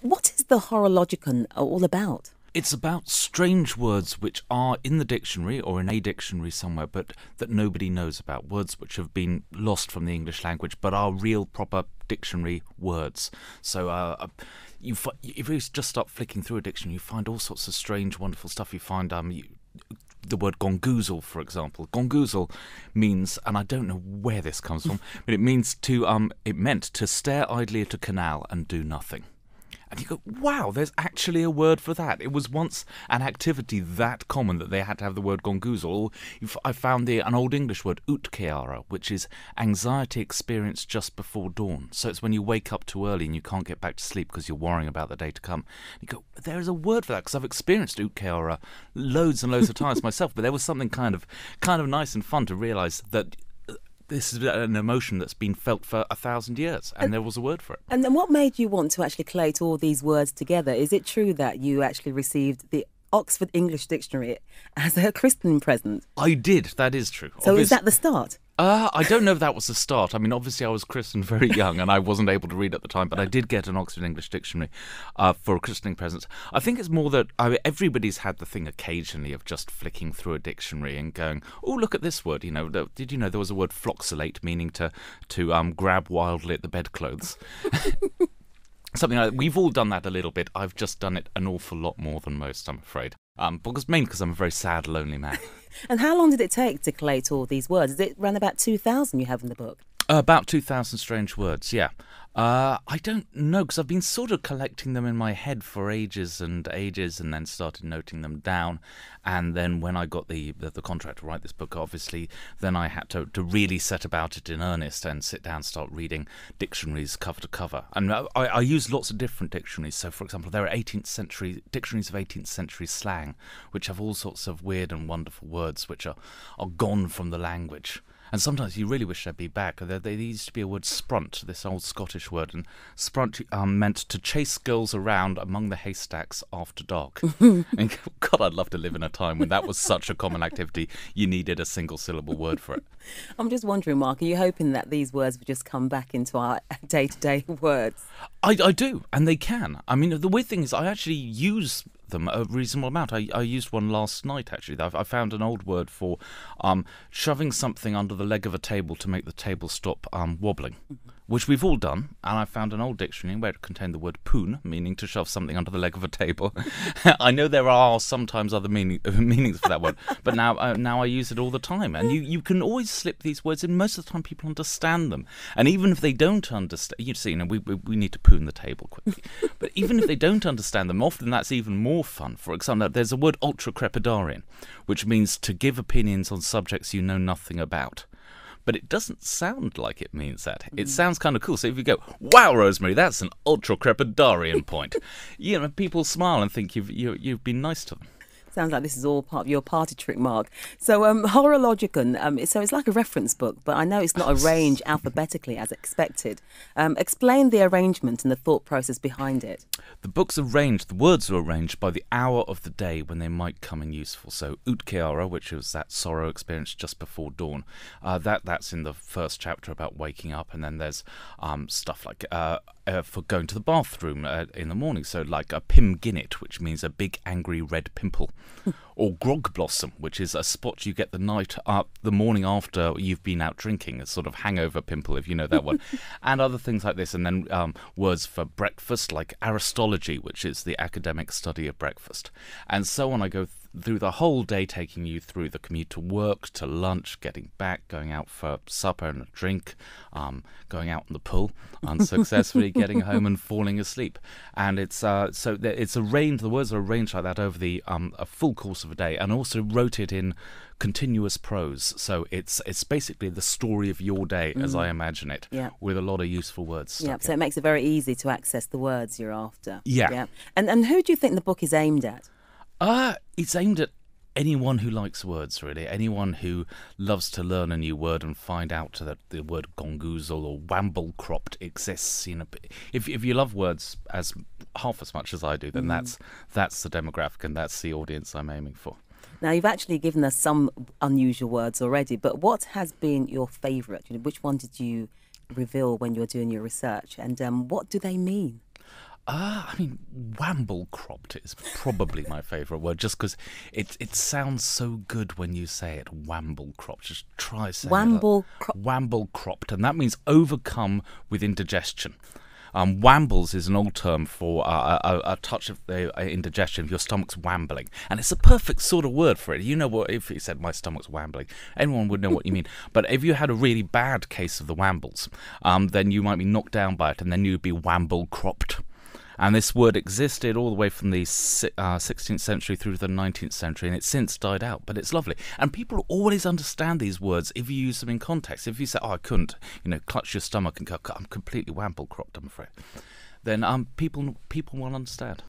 What is the Horologicon all about? It's about strange words which are in the dictionary or in a dictionary somewhere, but that nobody knows about. Words which have been lost from the English language, but are real, proper dictionary words. So if you just start flicking through a dictionary, you find all sorts of strange, wonderful stuff. You find the word gongoozle, for example. Gongoozle means, and I don't know where this comes from, but it means it meant to stare idly at a canal and do nothing. And you go, wow, there's actually a word for that. It was once an activity that common that they had to have the word gongoozle. I found an Old English word, utkeara, which is anxiety experienced just before dawn. So it's when you wake up too early and you can't get back to sleep because you're worrying about the day to come. And you go, there is a word for that, because I've experienced utkeara loads and loads of times myself. But there was something kind of nice and fun to realise that this is an emotion that's been felt for 1,000 years, and there was a word for it. And then what made you want to actually collate all these words together? Is it true that you actually received the Oxford English Dictionary as a christening present? I did, that is true. So is that the start? I don't know if that was the start. I mean, obviously I was christened very young and I wasn't able to read at the time, but I did get an Oxford English Dictionary for a christening present. I think it's more that everybody's had the thing occasionally of just flicking through a dictionary and going, oh, look at this word. You know, did you know there was a word floxylate, meaning to grab wildly at the bedclothes? Something like that. We've all done that a little bit. I've just done it an awful lot more than most, I'm afraid. Mainly because I'm a very sad, lonely man. And how long did it take to collate all these words? Is it around about 2,000 you have in the book? About 2,000 strange words, yeah. I don't know, because I've been sort of collecting them in my head for ages and ages, and then started noting them down. And then when I got the contract to write this book, obviously, then I had to really set about it in earnest and sit down and start reading dictionaries cover to cover. And I use lots of different dictionaries. So, for example, there are 18th century dictionaries of 18th century slang, which have all sorts of weird and wonderful words which are gone from the language. And sometimes you really wish they'd be back. There used to be a word sprunt, this old Scottish word, and sprunt meant to chase girls around among the haystacks after dark. And God, I'd love to live in a time when that was such a common activity, you needed a single syllable word for it. I'm just wondering, Mark, are you hoping that these words would just come back into our day-to-day words? I do, and they can. I mean, the weird thing is I actually use them a reasonable amount. I used one last night, actually. I found an old word for shoving something under the leg of a table to make the table stop wobbling, which we've all done. And I found an old dictionary where it contained the word poon, meaning to shove something under the leg of a table. I know there are sometimes other meanings for that word, but now I use it all the time. And you can always slip these words in. Most of the time people understand them. And even if they don't understand, we need to poon the table quickly. But even if they don't understand them, often that's even more fun. For example, there's a word ultra-crepidarian, which means to give opinions on subjects you know nothing about. But it doesn't sound like it means that. It sounds kind of cool. So if you go, wow, Rosemary, that's an ultra-crepidarian point, people smile and think you've been nice to them. Sounds like this is all part of your party trick, Mark. So Horologicon, so it's like a reference book, but I know it's not arranged alphabetically as expected. Explain the arrangement and the thought process behind it. The words are arranged by the hour of the day when they might come in useful. So utkeara, which is that sorrow experienced just before dawn, that's in the first chapter about waking up, and then there's stuff like for going to the bathroom in the morning. So like a pimginnet, which means a big angry red pimple. Or grog blossom, which is a spot you get the morning after you've been out drinking, a sort of hangover pimple, if you know that one, and other things like this. And then words for breakfast, like aristology, which is the academic study of breakfast, and so on. I go through the whole day, taking you through the commute to work, to lunch, getting back, going out for supper and a drink, going out in the pool, unsuccessfully getting home and falling asleep. And it's arranged. The words are arranged like that over a full course of a day, and also wrote it in continuous prose. So it's basically the story of your day, as I imagine it, with a lot of useful words. Yeah, so it makes it very easy to access the words you're after. Yeah. And who do you think the book is aimed at? It's aimed at anyone who likes words, really. Anyone who loves to learn a new word and find out that the word gongoozle or wamblecropped exists. If you love words as half as much as I do, then that's the demographic and that's the audience I'm aiming for. Now, you've actually given us some unusual words already, but what has been your favourite? Which one did you reveal when you were doing your research, and what do they mean? I mean, wamble-cropped is probably my favourite word, just because it sounds so good when you say it. Wamble-cropped. Just try saying it. Wamble-cropped, and that means overcome with indigestion. Wambles is an old term for a touch of indigestion. Your stomach's wambling, and it's a perfect sort of word for it. You know what? If you said my stomach's wambling, anyone would know what you mean. But if you had a really bad case of the wambles, then you might be knocked down by it, and then you'd be wamble-cropped. And this word existed all the way from the 16th century through to the 19th century, and it's since died out, but it's lovely. And people always understand these words if you use them in context. If you say, I couldn't, clutch your stomach and go, I'm completely wamble-cropped, I'm afraid, then people will understand.